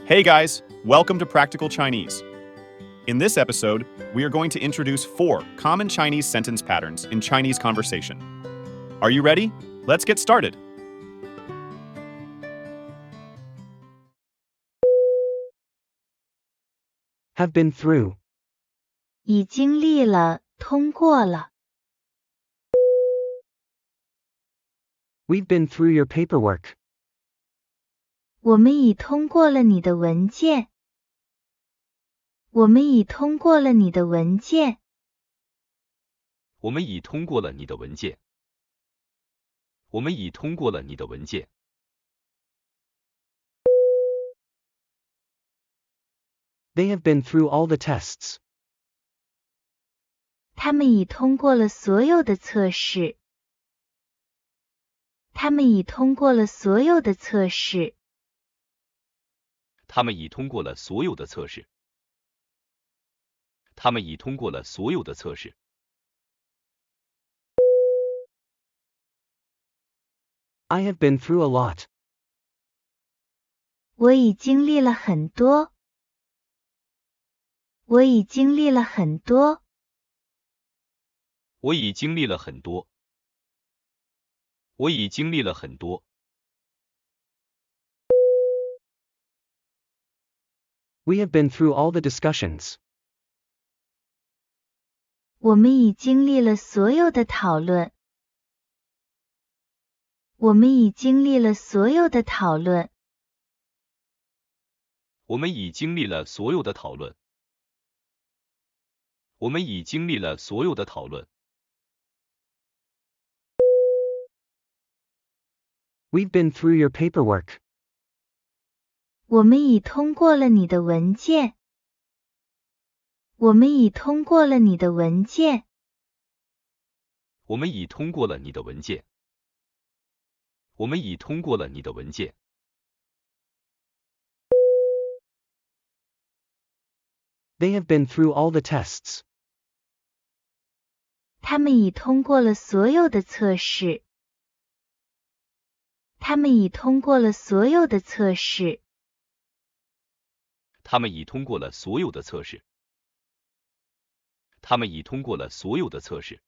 Hey guys, welcome to Practical Chinese. In this episode, we are going to introduce 4 common Chinese sentence patterns in Chinese conversation. Are you ready? Let's get started. Have been through. 已经历了，通过了。We've been through your paperwork. 我们已通过了你的文件。我们已通过了你的文件。我们已通过了你的文件。我们已通过了你的文件。They have been through all the tests. 他们已通过了所有的测试。他们已通过了所有的测试。他们已通过了所有的测试。他们已通过了所有的测试。I have been through a lot. 我已经历了很多。我已经历了很多。我已经历了很多。我已经历了很多。We have been through all the discussions. 我们已经历了所有的讨论。我们已经历了所有的讨论。我们已经历了所有的讨论。我们已经历了所有的讨论。We've been through your paperwork. 我们已通过了你的文件。我们已通过了你的文件。我们已通过了你的文件。我们已通过了你的文件。They have been through all the tests. 他们已通过了所有的测试。他们已通过了所有的测试。他们已通过了所有的测试。他们已通过了所有的测试。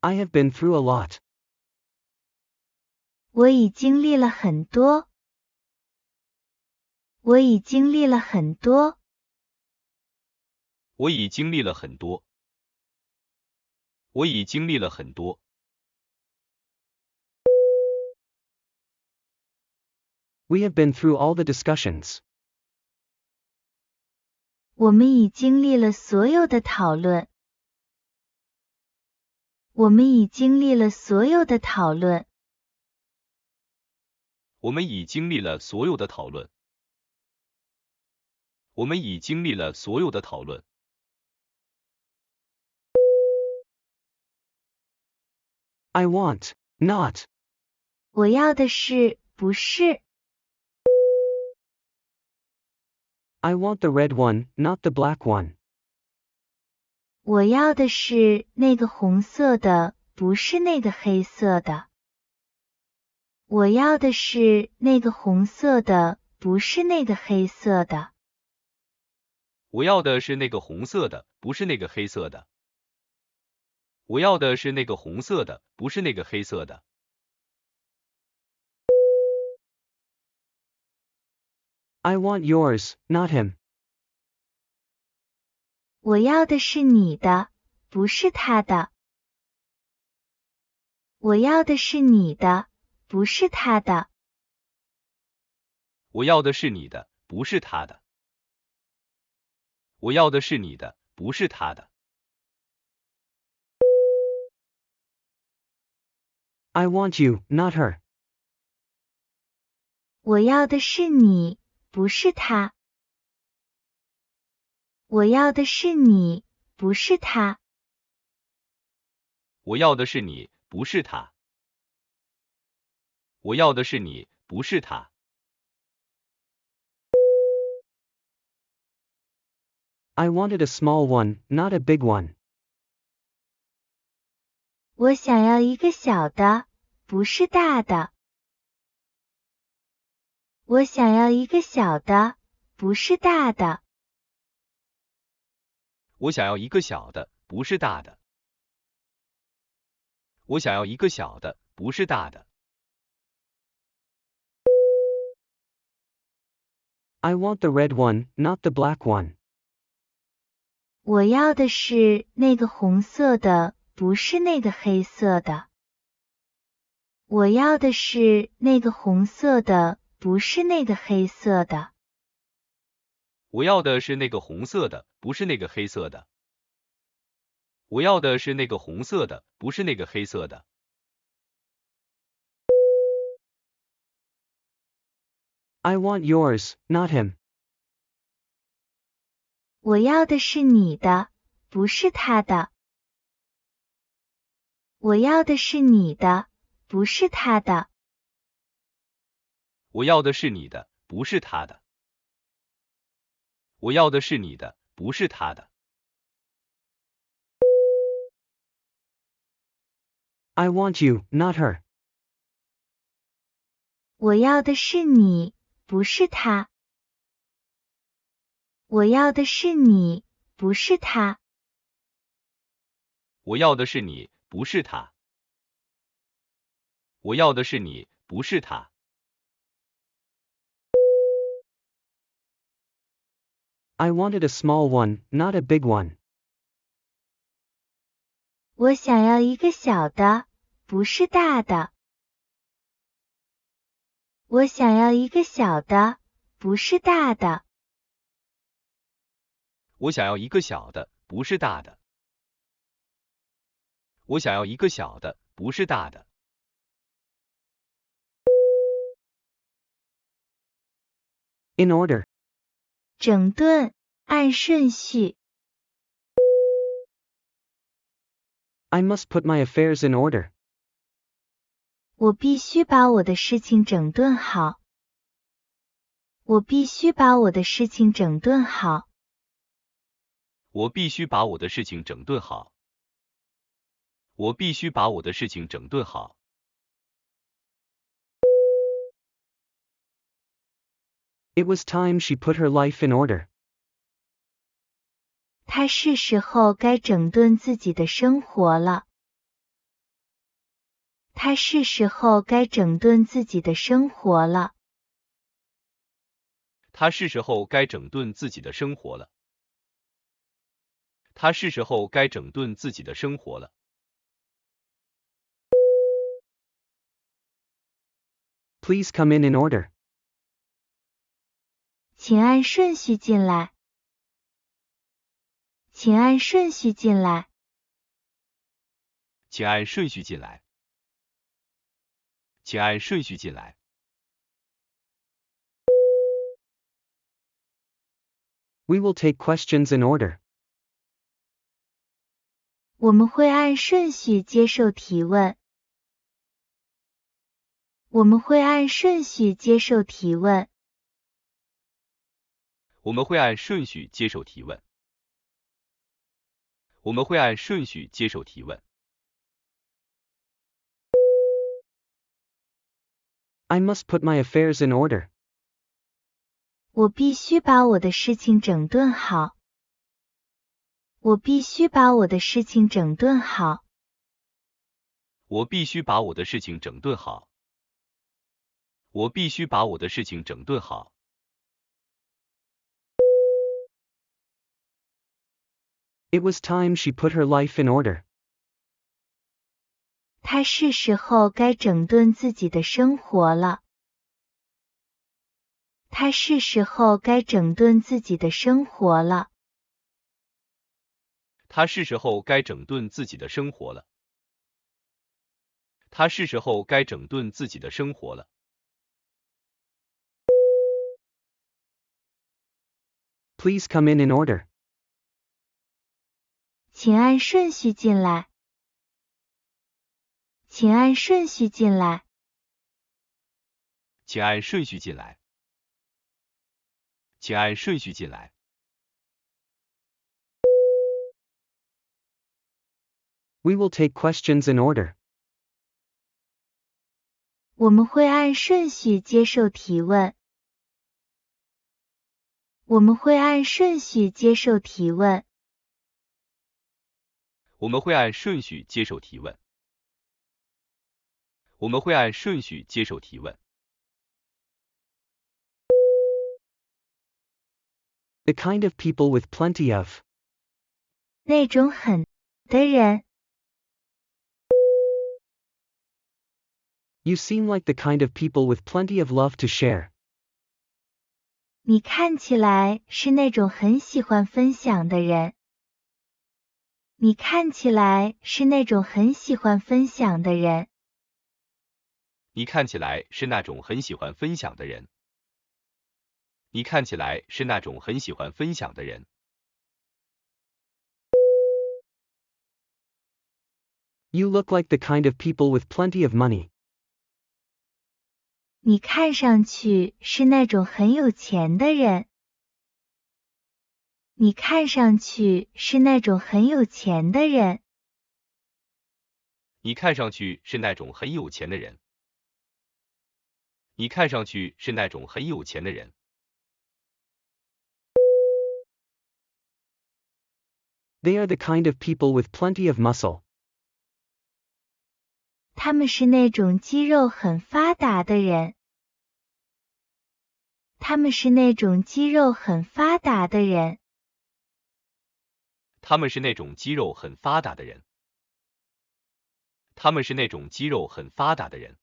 I have been through a lot. 我已经历了很多。我已经历了很多。我已经历了很多。我已经历了很多。We have been through all the discussions. 我们已经历了所有的讨论。我们已经历了所有的讨论。我们已经历了所有的讨论。我们已经历了所有的讨论。I want, not. 我要的是，不是。I want the red one, not the black one. 我要的是那个红色的，不是那个黑色的。我要的是那个红色的，不是那个黑色的。我要的是那个红色的，不是那个黑色的。我要的是那个红色的，不是那个黑色的。I want yours, not him. 我要的是你的，不是他的。我要的是你的，不是他的。我要的是你的，不是他的。我要的是你的，不是他的。I want you, not her. 我要的是你，不是他。我要的是你，不是他。我要的是你，不是他。我要的是你，不是他。I wanted a small one, not a big one. 我想要一个小的，不是大的。我想要一个小的，不是大的。我想要一个小的，不是大的。我想要一个小的，不是大的。I want the red one, not the black one. 我要的是那个红色的，不是那个黑色的。我要的是那个红色的，不是那个黑色的。我要的是那个红色的，不是那个黑色的。我要的是那个红色的，不是那个黑色的。I want yours, not him. 我要的是你的，不是他的。我要的是你的，不是他的。我要的是你的，不是他的。我要的是你的，不是他的。I want you, not her. 我要的是你，不是他。我要的是你，不是他。我要的是你，不是他。我要的是你，不是他。I wanted a small one, not a big one. 我想要一个小的，不是大的。我想要一个小的，不是大的。我想要一个小的，不是大的。我想要一个小的，不是大的。In order. 整顿，按顺序。I must put my affairs in order. 我必须把我的事情整顿好。我必须把我的事情整顿好。我必须把我的事情整顿好。我必须把我的事情整顿好。It was time she put her life in order. 她是时候该整顿自己的生活了。她是时候该整顿自己的生活了。他是时候该整顿自己的生活了。他是时候该整顿自己的生活了。Please come in order. 请按顺序进来。请按顺序进来。请按顺序进来。请按顺序进来。We will take questions in order. 我们会按顺序接受提问。我们会按顺序接受提问。我们会按顺序接受提问。我们会按顺序接受提问。I must put my affairs in order. 我必须把我的事情整顿好。我必须把我的事情整顿好。我必须把我的事情整顿好。我必须把我的事情整顿好。It was time she put her life in order. 她是时候该整顿自己的生活了。她是时候该整顿自己的生活了。他是时候该整顿自己的生活了。他是时候该整顿自己的生活了。Please come in order. 请按顺序进来。请按顺序进来。请按顺序进来。请按顺序进来。We will take questions in order. 我们会按顺序接受提问。我们会按顺序接受提问。我们会按顺序接受提问。我们会按顺序接受提问。The kind of people with plenty of. 那种很的人。You seem like the kind of people with plenty of love to share. 你看起来是那种很喜欢分享的人。你看起来是那种很喜欢分享的人。你看起来是那种很喜欢分享的人。你看起来是那种很喜欢分享的人。You look like the kind of people with plenty of money. 你看上去是那种很有钱的人。你看上去是那种很有钱的人。你看上去是那种很有钱的人。你看上去是那种很有钱的人。They are the kind of people with plenty of muscle. 他们是那种肌肉很发达的人。他们是那种肌肉很发达的人。他们是那种肌肉很发达的人。他们是那种肌肉很发达的人。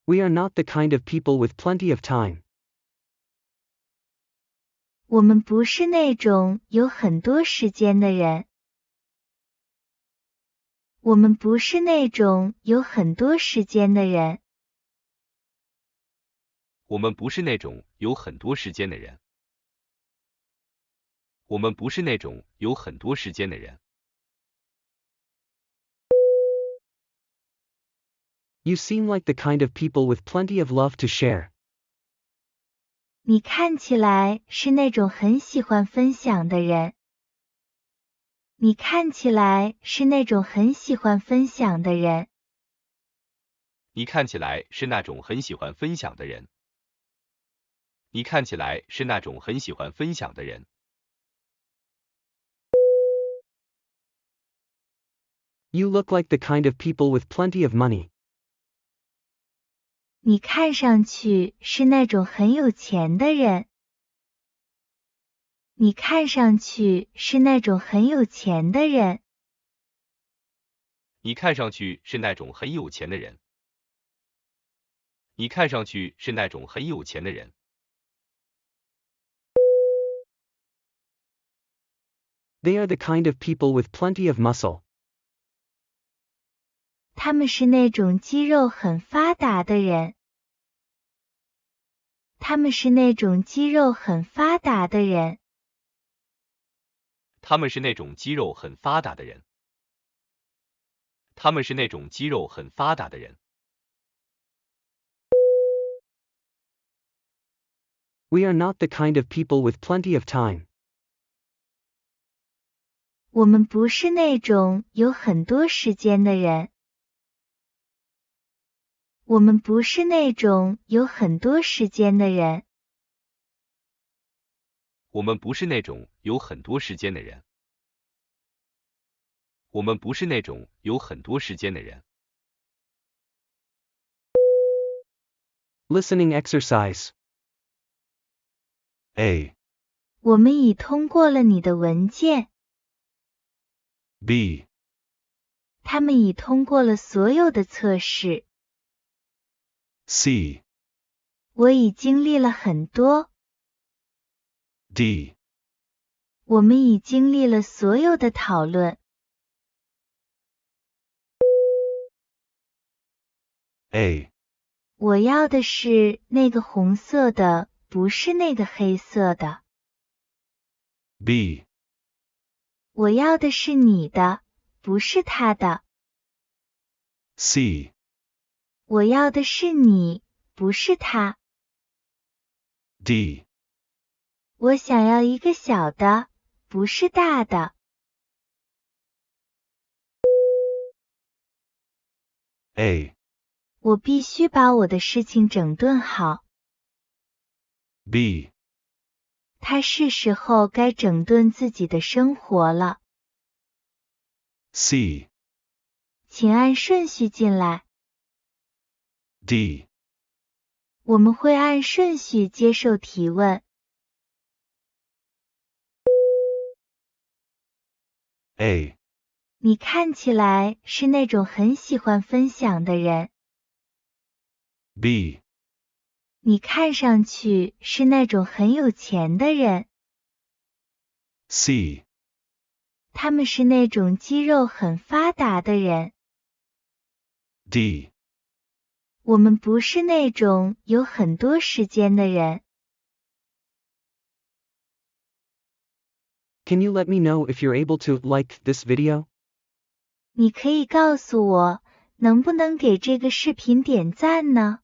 We are not the kind of people with plenty of time. 我们不是那种有很多时间的人。我们不是那种有很多时间的人。我们不是那种有很多时间的人。我们不是那种有很多时间的人。You seem like the kind of people with plenty of love to share. 你看起来是那种很喜欢分享的人。你看起来是那种很喜欢分享的人。你看起来是那种很喜欢分享的人。你看起来是那种很喜欢分享的人。You look like the kind of people with plenty of money. 你看上去是那种很有钱的人。你看上去是那种很有钱的人。你看上去是那种很有钱的人。你看上去是那种很有钱的人。They are the kind of people with plenty of muscle. 他们是那种肌肉很发达的人。他们是那种肌肉很发达的人。他们是那种肌肉很发达的人。他们是那种肌肉很发达的人。We are not the kind of people with plenty of time. 我们不是那种有很多时间的人。我们不是那种有很多时间的人。我们不是那种有很多时间的人。我们不是那种有很多时间的人。Listening exercise. A, 我们已通过了你的文件。B, 他们已通过了所有的测试。C, 我已经历了很多。D, 我们已经历了所有的讨论。A, 我要的是那个红色的，不是那个黑色的。B, 我要的是你的，不是他的。C, 我要的是你，不是他。D, 我想要一个小的，不是大的。A, 我必须把我的事情整顿好。 B. 他是时候该整顿自己的生活了。 C. 请按顺序进来。 D. 我们会按顺序接受提问。 A. 你看起来是那种很喜欢分享的人。 B. 你看上去是那种很有钱的人。 C. 他们是那种肌肉很发达的人。 D. 我们不是那种有很多时间的人。 Can you let me know if you're able to like this video? 你可以告诉我，能不能给这个视频点赞呢？